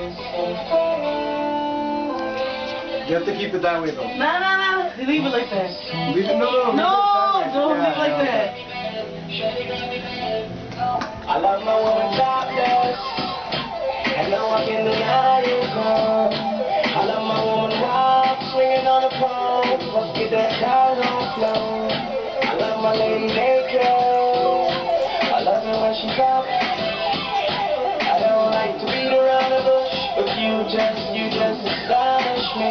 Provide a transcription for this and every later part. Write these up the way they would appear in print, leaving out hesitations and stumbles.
You have to keep it that way though. No. Leave it like that. Leave it, no. Don't leave it like that. I love my woman topless, and I'm walking the night club. I love my woman wild, swinging on the pole. Let's get that sound on flow. I love my lady naked. I love her when she's up. I don't like to beat around the bush, but you just astonish me.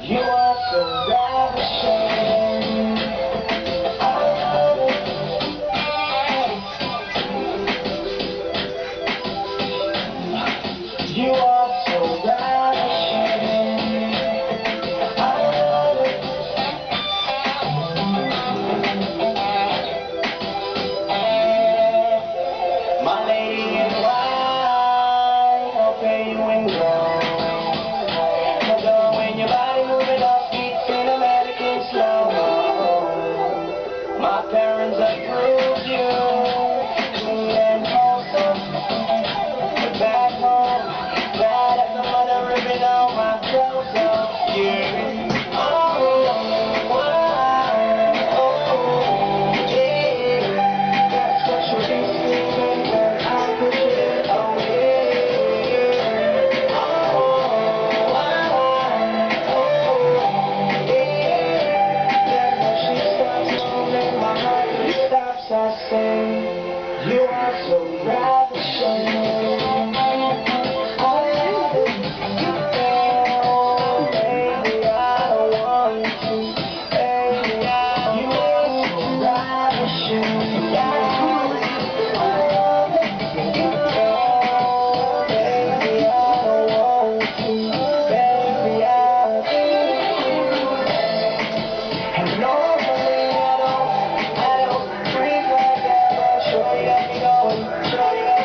You are so ravishing. You are so ravishing. My lady in white, I'll pay you in gold. My parents approved you, and also, but back home, that as a mother ripping out my clothes off you. Yeah, that's what you be sleeping, but I push it away. I say, you are so ravishing. Baby, I don't want to. Baby, you are so ravishing. Baby, I don't want to. Baby, and normally I don't freak like that, but shorty got me going, shorty got me.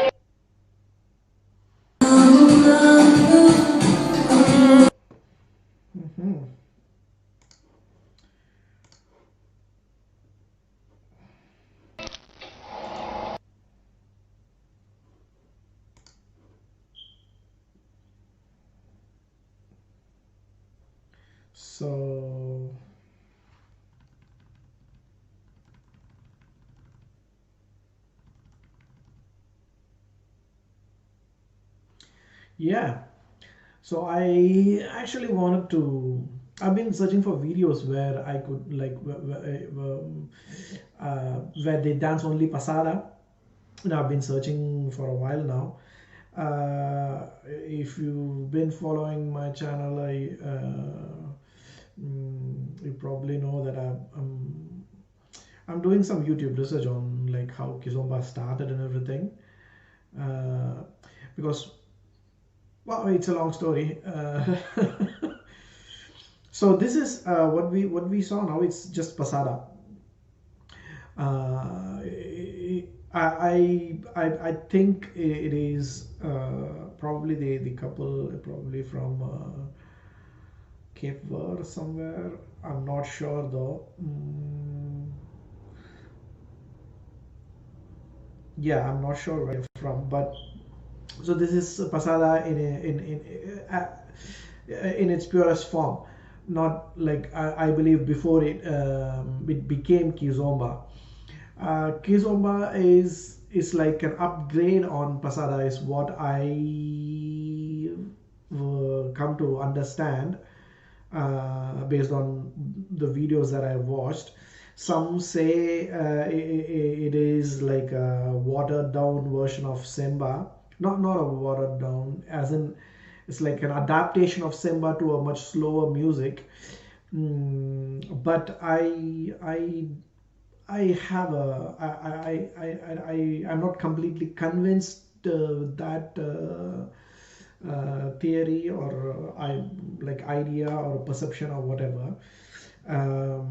So yeah, so I actually wanted to, I've been searching for videos where I could like where they dance only Passada, and I've been searching for a while now. If you've been following my channel, you probably know that I'm doing some YouTube research on like how Kizomba started and everything, because well, it's a long story. So this is what we saw now. It's just Passada. I think it is probably the couple probably from Cape Verde somewhere. I'm not sure though. Yeah, I'm not sure where they're from, but so this is Passada in its purest form, not like I believe before it became Kizomba. Kizomba is like an upgrade on Passada, is what I come to understand based on the videos that I watched. Some say it is like a watered down version of Semba. Not a watered down, as in it's like an adaptation of Semba to a much slower music. But I have a I'm not completely convinced that theory or I like idea or perception or whatever. I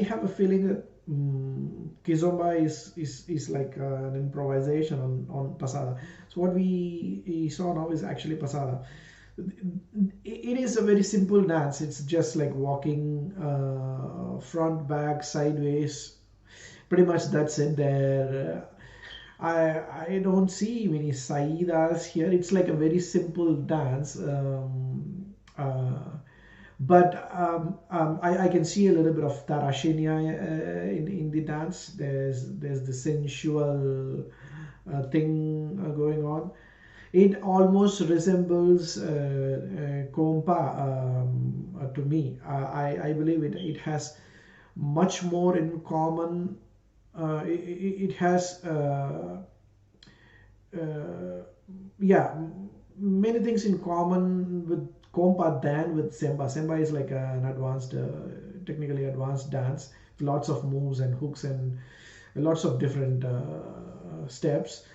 have a feeling that Kizomba is like an improvisation on Passada. So what we saw now is actually Passada. It is a very simple dance. It's just like walking front, back, sideways. Pretty much that's it. There, I don't see many saidas here. It's like a very simple dance. I can see a little bit of Tarashinia in the dance. There's the sensual thing going on. It almost resembles Kompa to me. I believe it has much more in common. It has yeah, many things in common with Kompa than with Semba. Semba is like an advanced, technically advanced dance, lots of moves and hooks and lots of different steps.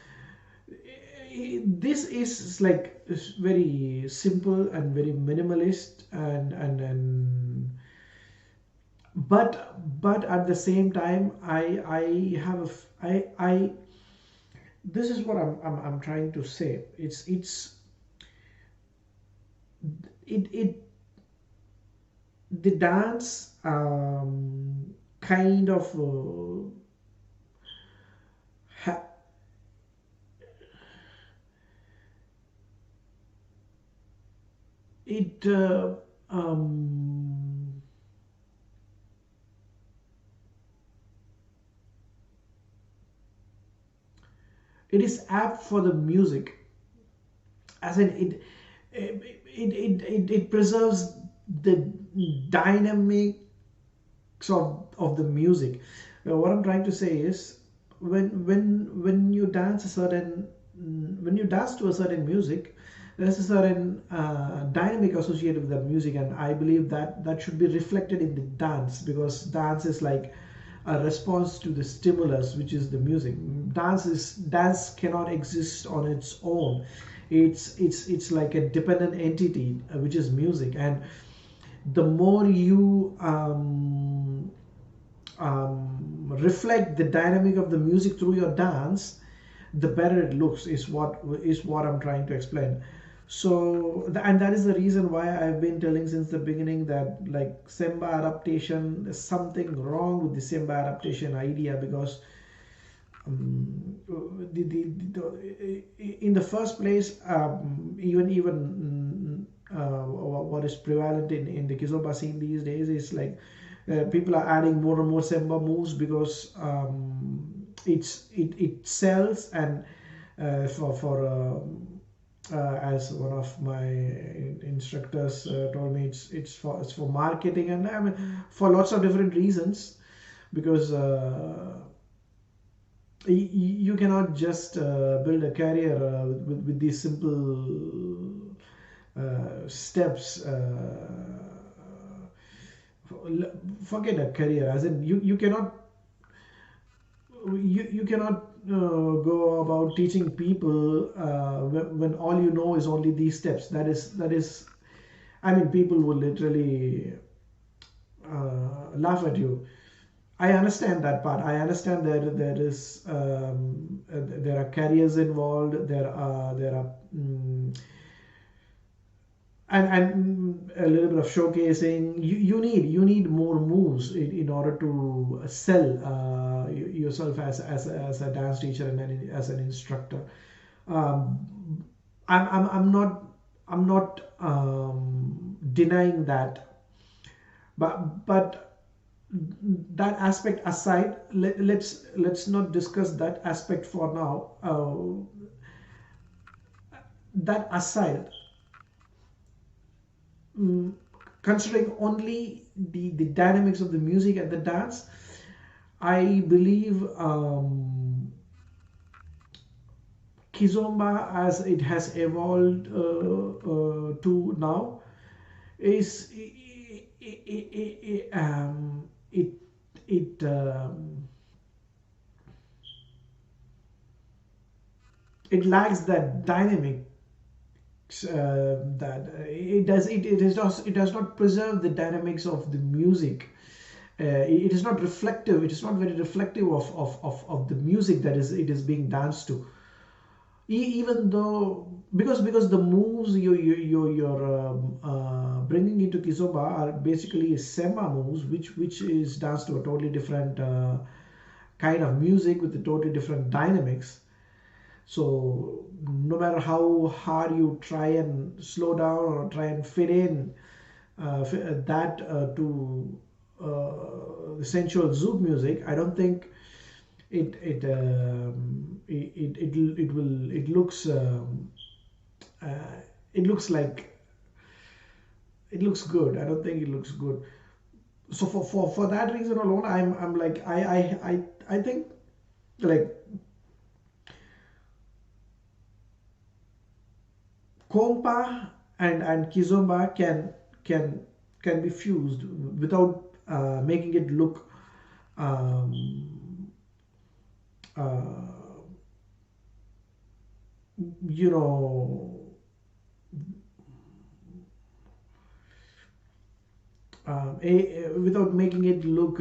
This is like very simple and very minimalist and but at the same time I have I this is what I'm trying to say. It the dance kind of ha, it it is apt for the music, as in it preserves the dynamics of the music. What I'm trying to say is when you dance a certain when you dance to a certain music, there's a certain dynamic associated with the music, and I believe that that should be reflected in the dance, because dance is like a response to the stimulus, which is the music. Dance cannot exist on its own. It's like a dependent entity, which is music, and the more you reflect the dynamic of the music through your dance, the better it looks, is what I'm trying to explain. So and that is the reason why I've been telling since the beginning that like Semba adaptation, there's something wrong with the Semba adaptation idea, because in the first place, even what is prevalent in the Kizomba scene these days is like people are adding more and more Semba moves, because it sells, and for as one of my instructors told me, it's for marketing, and I mean for lots of different reasons, because you cannot just build a career with these simple steps. Forget a career, as in you cannot you cannot go about teaching people when all you know is only these steps. That is I mean, people will literally laugh at you. I understand that part. I understand that there are careers involved. There are and a little bit of showcasing. You need more moves in order to sell yourself as a dance teacher and as an instructor. I'm not denying that, but that aspect aside, let's not discuss that aspect for now. That aside, considering only the dynamics of the music and the dance, I believe Kizomba, as it has evolved to now, is it lacks that dynamic, that it does not preserve the dynamics of the music, it is not reflective. It is not very reflective of the music that it is being danced to. Even though, because the moves you're bringing into Kizomba are basically Semba moves, which is danced to a totally different kind of music with a totally different dynamics. So no matter how hard you try and slow down or try and fit in that to the sensual zouk music, I don't think it looks it looks like it looks good. I don't think it looks good. So for that reason alone, I'm like I think like compa and kizomba can be fused without making it look um, uh, you know without making it look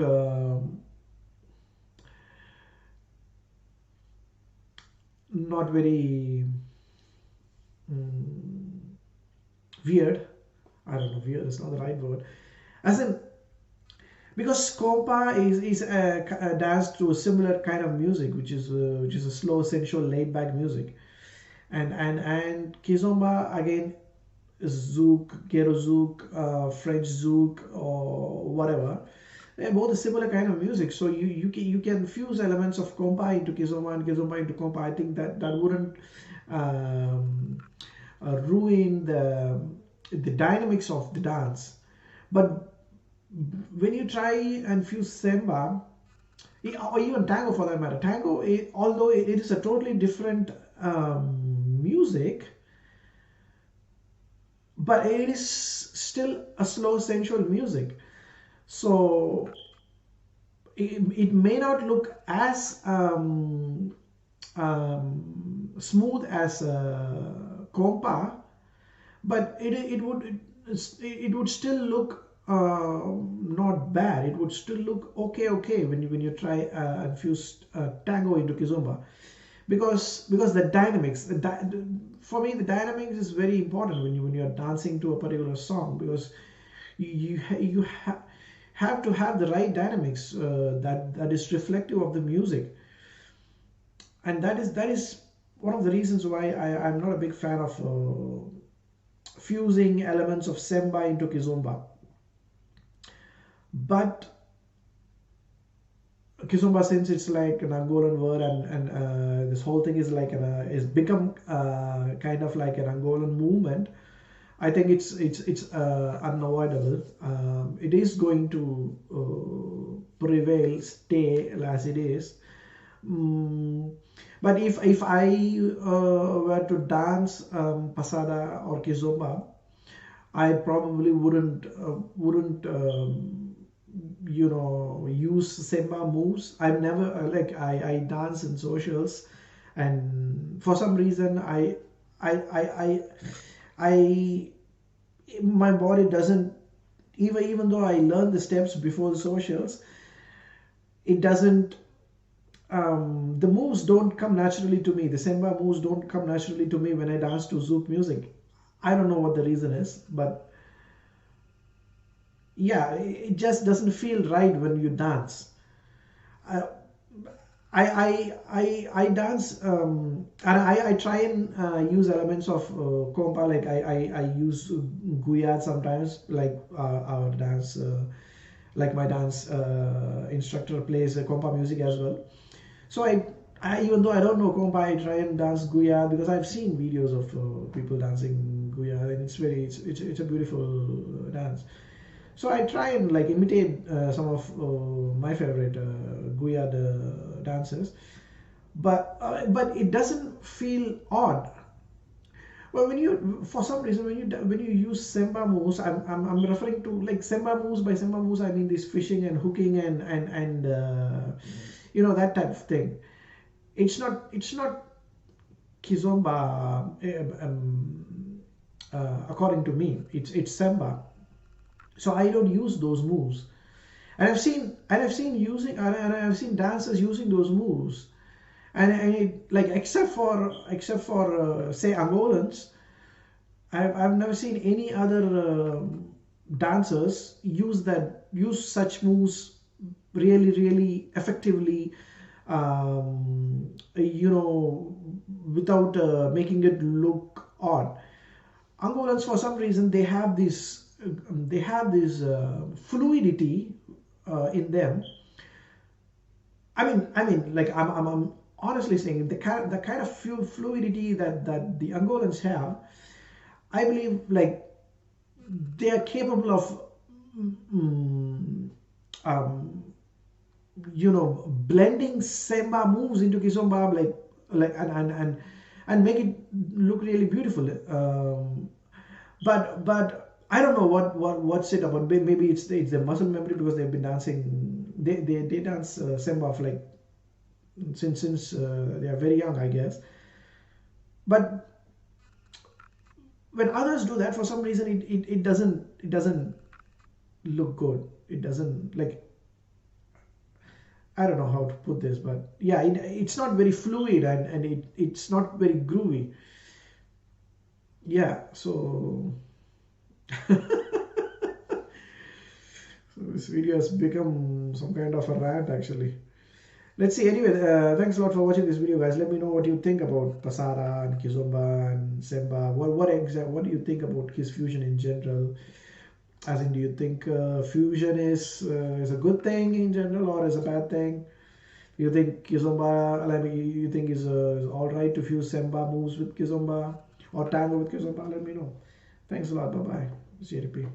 not very mm, weird. I don't know, weird is not the right word. As in, because compa is a dance to a similar kind of music, which is a slow, sensual, laid back music, and kizomba again zouk, ghetto zouk, French zouk, or whatever. They're both a similar kind of music, so you can fuse elements of compa into kizomba and kizomba into compa. I think that wouldn't um, ruin the dynamics of the dance. But when you try and fuse semba or even tango for that matter, tango, although it is a totally different music, but it is still a slow sensual music. So it may not look as smooth as compa, but it would still look not bad. It would still look okay when you try and fuse tango into kizomba, because the dynamics for me the dynamics is very important when you're dancing to a particular song, because you have to have the right dynamics that is reflective of the music, and that is one of the reasons why I'm not a big fan of fusing elements of semba into kizomba. But kizomba, since it's like an Angolan word, and this whole thing is like is become kind of like an Angolan movement, I think it's unavoidable. It is going to prevail, stay as it is. But if I were to dance Passada or Kizomba, I probably wouldn't use Semba moves. I've never like I dance in socials, and for some reason I I my body doesn't, even though I learned the steps before the socials, it doesn't the moves don't come naturally to me. The Semba moves don't come naturally to me when I dance to Zouk music. I don't know what the reason is, but yeah, it just doesn't feel right when you dance. I I dance and I try and use elements of compa, like I use guyad sometimes, like our dance like my dance instructor plays compa music as well. So I even though I don't know compa, I try and dance guyad because I've seen videos of people dancing guyad, and it's a beautiful dance. So I try and like imitate some of my favorite guyad dances, but it doesn't feel odd. Well, when you, for some reason, when you use semba moves, I'm referring to like semba moves. By semba moves, I mean this fishing and hooking and that type of thing. It's not kizomba according to me. It's semba. So I don't use those moves. and I've seen dancers using those moves, and like except for say Angolans, I've never seen any other dancers use such moves really effectively, you know, without making it look odd. Angolans, for some reason, they have this fluidity in them. Like I'm honestly saying the kind of fluidity that the Angolans have. I believe like they are capable of mm, um, blending Semba moves into Kizomba, like and make it look really beautiful. But I don't know what's it about. Maybe it's the muscle memory because they've been dancing. They dance Semba for like since they are very young, I guess. But when others do that, for some reason, it doesn't look good. It doesn't like, I don't know how to put this, but yeah, it's not very fluid, and it's not very groovy. Yeah, so so this video has become some kind of a rant actually. Let's see. Anyway, thanks a lot for watching this video, guys. Let me know what you think about Passada and Kizomba and Semba. What do you think about Kiz fusion in general? As in, do you think fusion is a good thing in general or is a bad thing? You think Kizomba, I mean, you think is all right to fuse Semba moves with Kizomba or tango with Kizomba? Let me know. Thanks a lot. Bye bye. CRP.